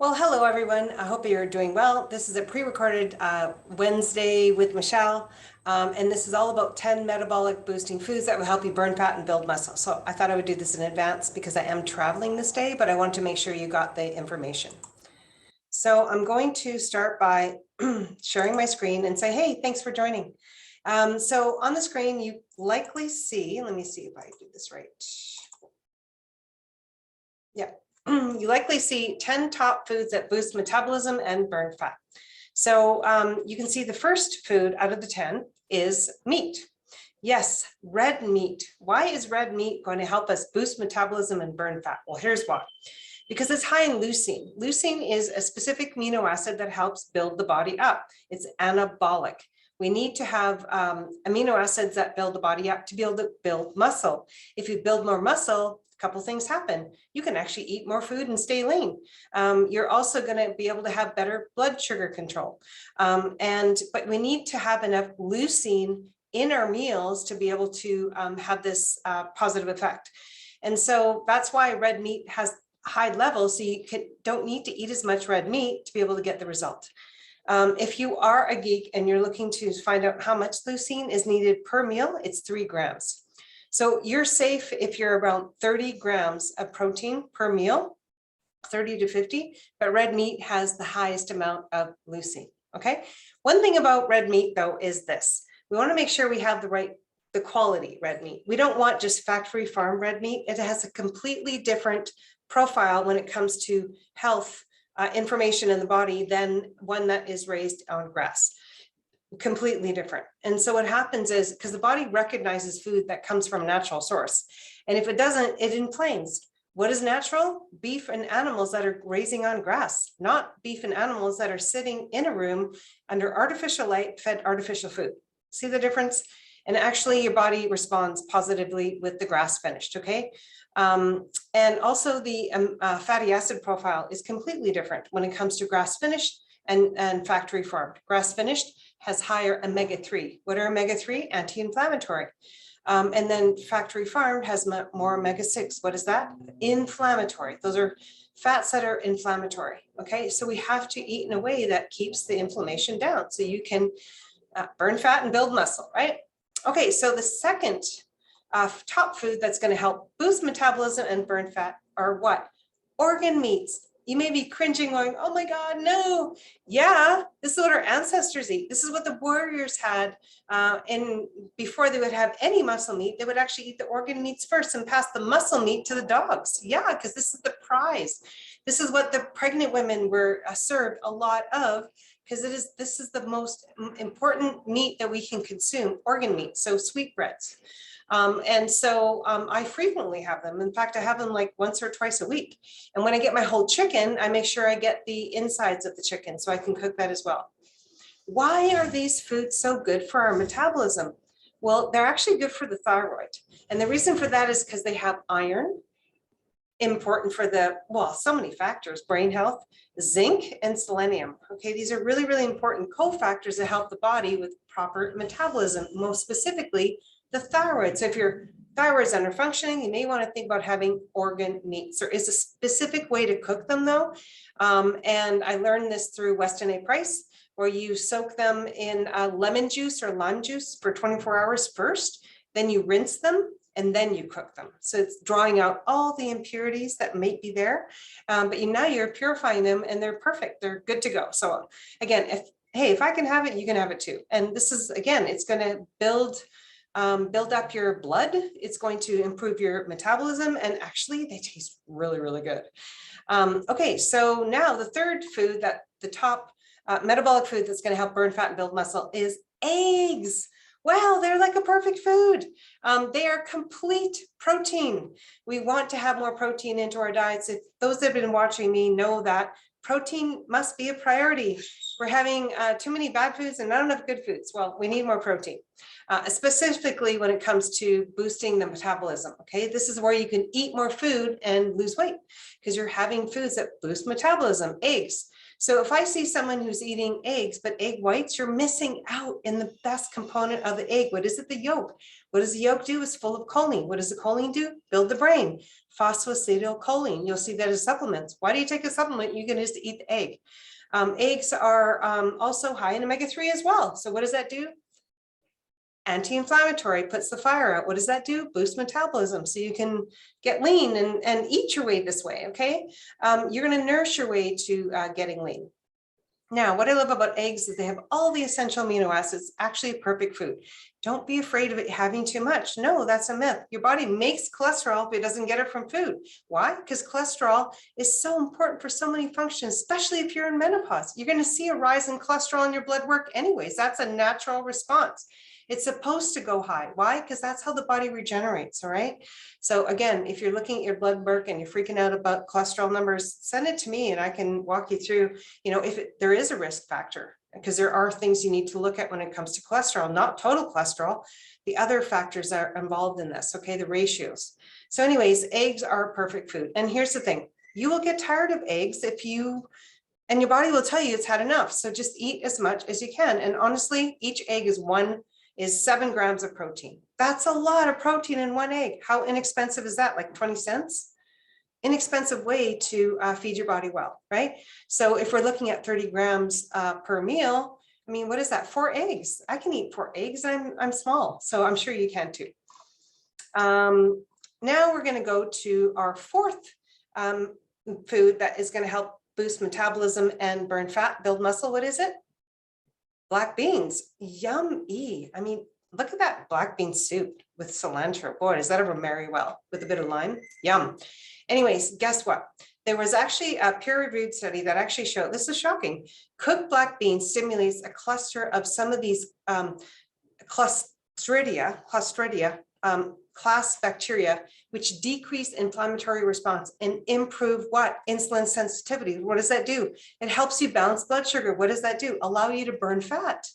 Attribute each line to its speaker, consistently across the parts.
Speaker 1: Well, hello, everyone. I hope you're doing well. This is a pre-recorded Wednesday with Michelle, and this is all about 10 metabolic boosting foods that will help you burn fat and build muscle. So I thought I would do this in advance because I am traveling this day, but I want to make sure you got the information. So I'm going to start by sharing my screen and say, hey, thanks for joining. So on the screen, you likely see, let me see if I do this right. Yeah. You likely see 10 top foods that boost metabolism and burn fat. So you can see the first food out of the 10 is meat. Yes, red meat. Why is red meat going to help us boost metabolism and burn fat? Well, here's why. Because it's high in leucine. Leucine is a specific amino acid that helps build the body up. It's anabolic. We need to have amino acids that build the body up to be able to build muscle. If you build more muscle, couple things happen. You can actually eat more food and stay lean. You're also going to be able to have better blood sugar control. But we need to have enough leucine in our meals to be able to have this positive effect. And so that's why red meat has high levels. So you don't need to eat as much red meat to be able to get the result. If you are a geek and you're looking to find out how much leucine is needed per meal, it's 3 grams. So you're safe if you're around 30 grams of protein per meal, 30 to 50, but red meat has the highest amount of leucine, okay? One thing about red meat though is this. We wanna make sure we have the quality red meat. We don't want just factory farm red meat. It has a completely different profile when it comes to health information in the body than one that is raised on grass. Completely different. And so what happens is, because the body recognizes food that comes from a natural source, and if it doesn't, it inflames. What is natural? Beef and animals that are grazing on grass, not beef and animals that are sitting in a room under artificial light fed artificial food. See the difference? And actually your body responds positively with the grass finished, okay? And also the fatty acid profile is completely different when it comes to grass finished and factory farmed. Grass finished has higher omega-3. What are omega-3? Anti-inflammatory. And then factory farmed has more omega-6. What is that? Inflammatory. Those are fats that are inflammatory. Okay, so we have to eat in a way that keeps the inflammation down so you can burn fat and build muscle, right? Okay, so the second top food that's going to help boost metabolism and burn fat are what? Organ meats. You may be cringing going, oh my God, no. Yeah, this is what our ancestors eat. This is what the warriors had. And before they would have any muscle meat, they would actually eat the organ meats first and pass the muscle meat to the dogs. Yeah, because this is the prize. This is what the pregnant women were served a lot of, because this is the most important meat that we can consume, organ meat, so sweetbreads. I frequently have them. In fact, I have them like once or twice a week. And when I get my whole chicken, I make sure I get the insides of the chicken so I can cook that as well. Why are these foods so good for our metabolism? Well, they're actually good for the thyroid. And the reason for that is because they have iron, important for so many factors, brain health, zinc and selenium. Okay, these are really, really important cofactors that help the body with proper metabolism, most specifically the thyroid. So if your thyroid is under functioning, you may want to think about having organ meats. There is a specific way to cook them though. And I learned this through Weston A. Price, where you soak them in lemon juice or lime juice for 24 hours first, then you rinse them and then you cook them. So it's drawing out all the impurities that may be there. But now you're purifying them and they're perfect. They're good to go. So again, if I can have it, you can have it too. And this is, again, it's going to build up your blood. It's going to improve your metabolism, and actually they taste really, really good. Okay, so now the third food, the top metabolic food that's going to help burn fat and build muscle is eggs. Wow, they're like a perfect food. They are complete protein. We want to have more protein into our diets. If those that have been watching me know that protein must be a priority. We're having too many bad foods and not enough good foods. Well, we need more protein, specifically when it comes to boosting the metabolism. Okay, this is where you can eat more food and lose weight because you're having foods that boost metabolism, eggs. So if I see someone who's eating eggs, but egg whites, you're missing out in the best component of the egg. What is it? The yolk. What does the yolk do? It's full of choline. What does the choline do? Build the brain. Phosphatidylcholine. You'll see that as supplements. Why do you take a supplement? You can just eat the egg. Eggs are also high in omega-3 as well. So what does that do? Anti-inflammatory, puts the fire out. What does that do? Boost metabolism. So you can get lean and eat your way this way, okay? You're going to nourish your way to getting lean. Now, what I love about eggs is they have all the essential amino acids, actually a perfect food. Don't be afraid of it having too much. No, that's a myth. Your body makes cholesterol, but it doesn't get it from food. Why? Because cholesterol is so important for so many functions, especially if you're in menopause. You're going to see a rise in cholesterol in your blood work anyways. That's a natural response. It's supposed to go high. Why? Because that's how the body regenerates, all right? So again, if you're looking at your blood work and you're freaking out about cholesterol numbers, send it to me and I can walk you through, if there is a risk factor, because there are things you need to look at when it comes to cholesterol, not total cholesterol. The other factors are involved in this, okay, the ratios. So anyways, eggs are perfect food. And here's the thing, you will get tired of eggs and your body will tell you it's had enough. So just eat as much as you can. And honestly, each egg is 7 grams of protein. That's a lot of protein in one egg. How inexpensive is that? Like 20 cents? Inexpensive way to feed your body well, right? So if we're looking at 30 grams per meal, I mean, what is that? 4 eggs. I can eat 4 eggs. I'm small, so I'm sure you can too. Now we're going to go to our fourth food that is going to help boost metabolism and burn fat, build muscle. What is it? Black beans. Yummy. I mean, look at that black bean soup with cilantro. Boy, does that ever marry well with a bit of lime? Yum. Anyways, guess what? There was actually a peer-reviewed study that actually showed, this is shocking, cooked black beans stimulates a cluster of some of these Clostridia class bacteria, which decrease inflammatory response and improve what? Insulin sensitivity. What does that do? It helps you balance blood sugar. What does that do? Allow you to burn fat.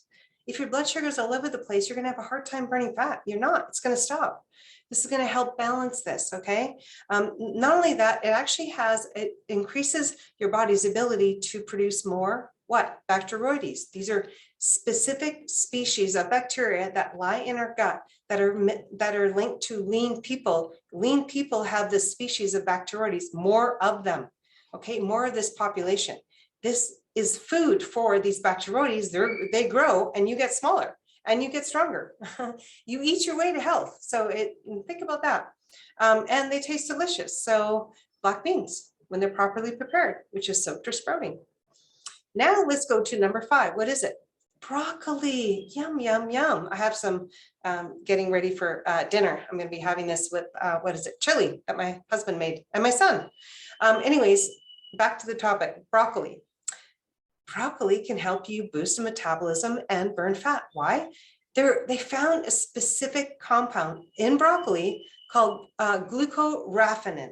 Speaker 1: If your blood sugar is all over the place, you're going to have a hard time burning fat. You're not. It's going to stop. This is going to help balance this, okay? Not only that, it increases your body's ability to produce more, what? Bacteroides. These are specific species of bacteria that lie in our gut that are linked to lean people. Lean people have this species of bacteroides, more of them, okay? More of this population. This is food for these bacteroides. They grow and you get smaller and you get stronger. You eat your way to health. So think about that. And they taste delicious. So black beans, when they're properly prepared, which is soaked or sprouting. Now let's go to number 5. What is it? Broccoli. Yum, yum, yum. I have some getting ready for dinner. I'm going to be having this with, chili that my husband made and my son. Anyways, back to the topic, broccoli. Broccoli can help you boost metabolism and burn fat. Why? They found a specific compound in broccoli called glucoraphanin.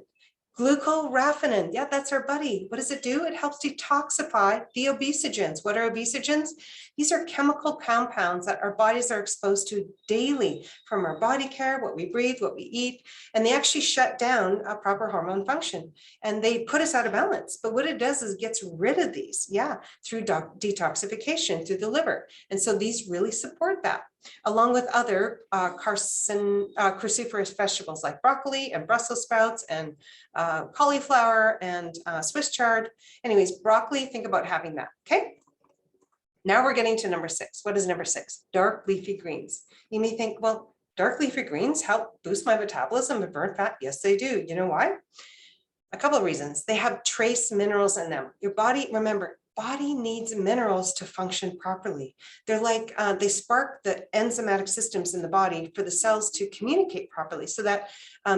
Speaker 1: Glucoraphanin, yeah, that's our buddy. What does it do? It helps detoxify the obesogens. What are obesogens? These are chemical compounds that our bodies are exposed to daily from our body care, what we breathe, what we eat, and they actually shut down a proper hormone function and they put us out of balance. But what it does is it gets rid of these, through detoxification, through the liver. And so these really support that, along with other cruciferous vegetables like broccoli and Brussels sprouts and cauliflower and Swiss chard. Anyways, broccoli, think about having that, okay? Now we're getting to number 6. What is number 6? Dark leafy greens. You may think, well, dark leafy greens help boost my metabolism and burn fat. Yes, they do. You know why? A couple of reasons. They have trace minerals in them. Your body, remember, body needs minerals to function properly. They're like, they spark the enzymatic systems in the body for the cells to communicate properly so that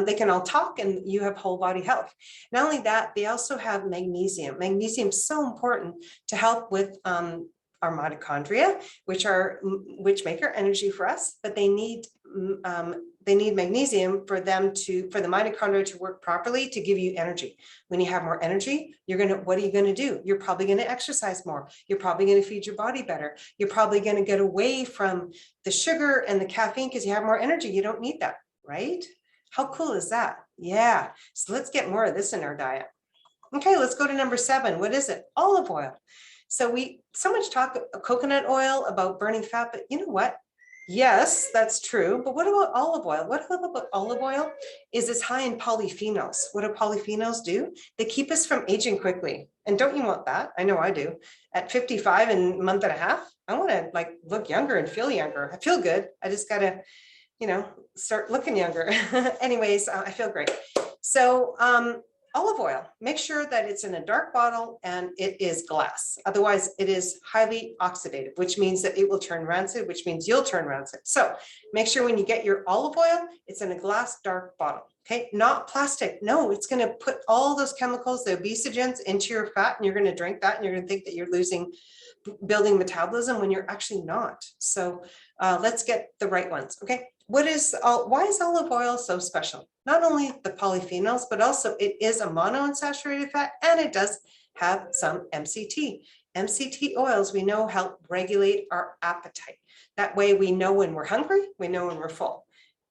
Speaker 1: they can all talk and you have whole body health. Not only that, they also have magnesium. Magnesium is so important to help with our mitochondria, which make our energy for us, but they need magnesium for the mitochondria to work properly to give you energy. When you have more energy, what are you going to do? You're probably going to exercise more. You're probably going to feed your body better. You're probably going to get away from the sugar and the caffeine because you have more energy. You don't need that, right? How cool is that? Yeah. So let's get more of this in our diet. Okay, let's go to number 7. What is it? Olive oil. So we so much talk coconut oil about burning fat, but you know what? Yes, that's true. But what about olive oil? What about olive oil is it's high in polyphenols. What do polyphenols do? They keep us from aging quickly. And don't you want that? I know I do. At 55 and a month and a half, I want to like look younger and feel younger. I feel good. I just got to, start looking younger. Anyways, I feel great. So olive oil, make sure that it's in a dark bottle and it is glass. Otherwise, it is highly oxidative, which means that it will turn rancid, which means you'll turn rancid. So make sure when you get your olive oil, it's in a glass dark bottle. Okay, not plastic. No, it's going to put all those chemicals, the obesogens, into your fat, and you're going to drink that, and you're going to think that you're building metabolism when you're actually not. So let's get the right ones. Okay. Why is olive oil so special? Not only the polyphenols, but also it is a monounsaturated fat, and it does have some MCT. MCT oils, we know, help regulate our appetite. That way we know when we're hungry, we know when we're full.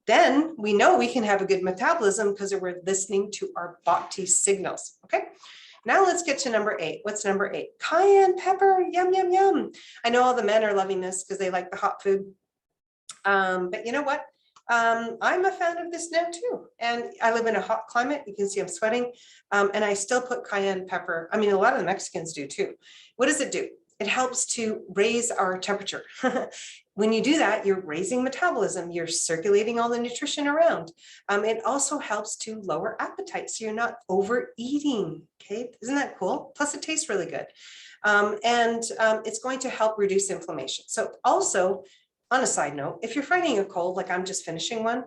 Speaker 1: Then we know we can have a good metabolism because we're listening to our body signals. Okay. Now let's get to number 8. What's number 8? Cayenne pepper. Yum, yum, yum. I know all the men are loving this because they like the hot food. But you know what? I'm a fan of this now too. And I live in a hot climate. You can see I'm sweating. And I still put cayenne pepper. I mean, a lot of the Mexicans do too. What does it do? It helps to raise our temperature. When you do that, you're raising metabolism. You're circulating all the nutrition around. It also helps to lower appetite, so you're not overeating. Okay, isn't that cool? Plus, it tastes really good. It's going to help reduce inflammation. So also, on a side note, if you're fighting a cold, like I'm just finishing one,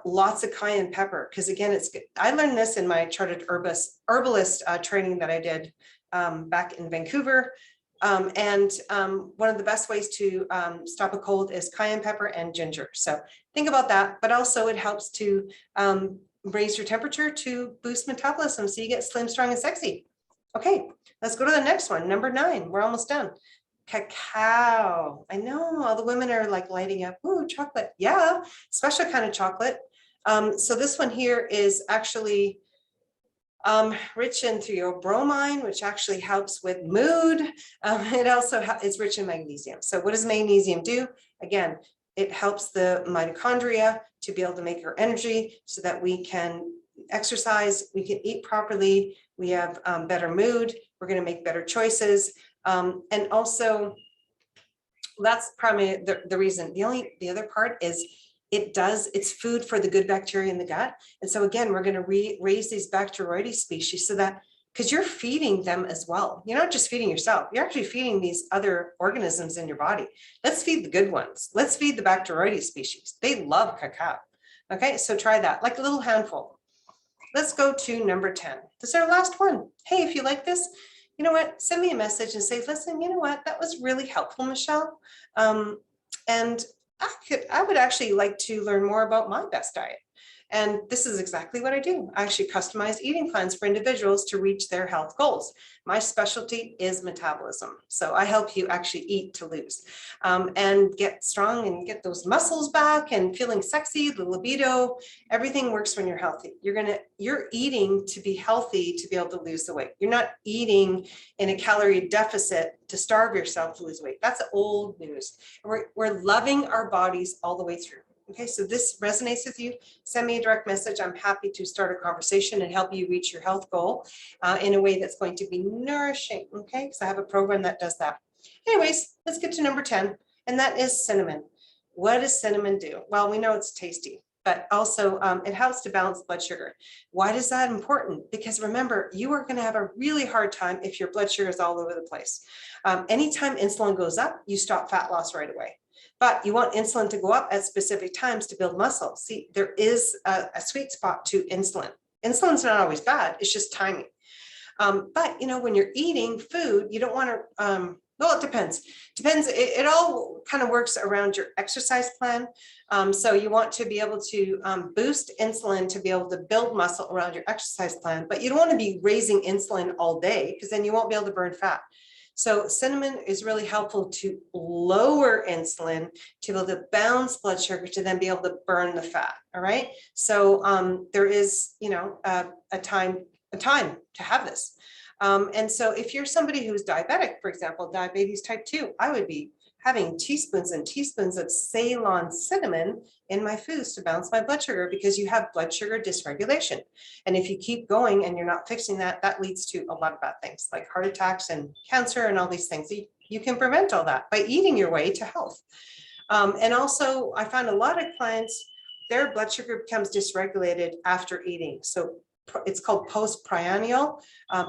Speaker 1: lots of cayenne pepper, because again, it's good. I learned this in my chartered herbalist training that I did back in Vancouver. One of the best ways to stop a cold is cayenne pepper and ginger. So think about that, but also it helps to raise your temperature to boost metabolism so you get slim, strong, and sexy. Okay, let's go to the next one. Number 9, we're almost done. Cacao. I know all the women are like lighting up. Ooh, chocolate. Yeah, special kind of chocolate. So this one here is actually rich in theobromine, which actually helps with mood. It also is rich in magnesium. So what does magnesium do? Again, it helps the mitochondria to be able to make our energy so that we can exercise, we can eat properly, we have better mood, we're going to make better choices. And also, that's probably the reason. The other part is it's food for the good bacteria in the gut. And so again, we're going to raise these Bacteroides species so that, because you're feeding them as well. You're not just feeding yourself, you're actually feeding these other organisms in your body. Let's feed the good ones. Let's feed the Bacteroides species. They love cacao. Okay, so try that, like a little handful. Let's go to number 10. This is our last one. Hey, if you like this, you know what, send me a message and say, listen, you know what, that was really helpful, Michelle. And I would actually like to learn more about my best diet. And this is exactly what I do. I actually customize eating plans for individuals to reach their health goals. My specialty is metabolism. So I help you actually eat to lose and get strong and get those muscles back and feeling sexy, the libido, everything works when you're healthy. You're eating to be healthy, to be able to lose the weight. You're not eating in a calorie deficit to starve yourself to lose weight. That's old news. We're loving our bodies all the way through. Okay, so this resonates with you, send me a direct message. I'm happy to start a conversation and help you reach your health goal in a way that's going to be nourishing, okay? Because I have a program that does that. Anyways, let's get to number 10, and that is cinnamon. What does cinnamon do? Well, we know it's tasty, but also it helps to balance blood sugar. Why is that important? Because remember, you are gonna have a really hard time if your blood sugar is all over the place. Anytime insulin goes up, you stop fat loss right away. But you want insulin to go up at specific times to build muscle. See, there is a sweet spot to insulin. Insulin's not always bad, it's just timing. But when you're eating food, you don't want to, well, it depends. It all kind of works around your exercise plan. So you want to be able to boost insulin to be able to build muscle around your exercise plan, but you don't want to be raising insulin all day because then you won't be able to burn fat. So cinnamon is really helpful to lower insulin, to be able to balance blood sugar, to then be able to burn the fat. All right. So there is, a time to have this. And so if you're somebody who's diabetic, for example, diabetes type 2, I would be having teaspoons and teaspoons of Ceylon cinnamon in my foods to balance my blood sugar, because you have blood sugar dysregulation. And if you keep going and you're not fixing that, that leads to a lot of bad things like heart attacks and cancer and all these things. You can prevent all that by eating your way to health. And also, I found a lot of clients, their blood sugar becomes dysregulated after eating. So it's called postprandial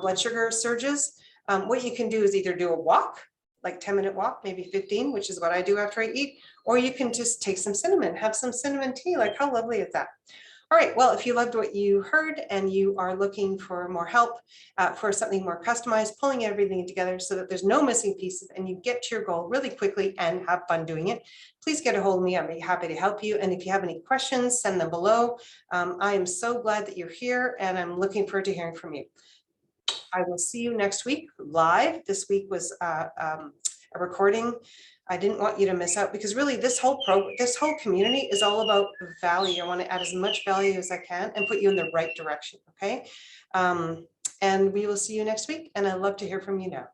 Speaker 1: blood sugar surges. What you can do is either do a walk, like 10-minute walk, maybe 15, which is what I do after I eat, or you can just take some cinnamon, have some cinnamon tea. Like, how lovely is that? All right, well, if you loved what you heard and you are looking for more help for something more customized, pulling everything together so that there's no missing pieces and you get to your goal really quickly and have fun doing it, please get a hold of me. I'll be happy to help you. And if you have any questions, send them below. I am so glad that you're here and I'm looking forward to hearing from you. I will see you next week live. This week was a recording. I didn't want you to miss out because really this whole community is all about value. I want to add as much value as I can and put you in the right direction. Okay. And we will see you next week. And I'd love to hear from you now.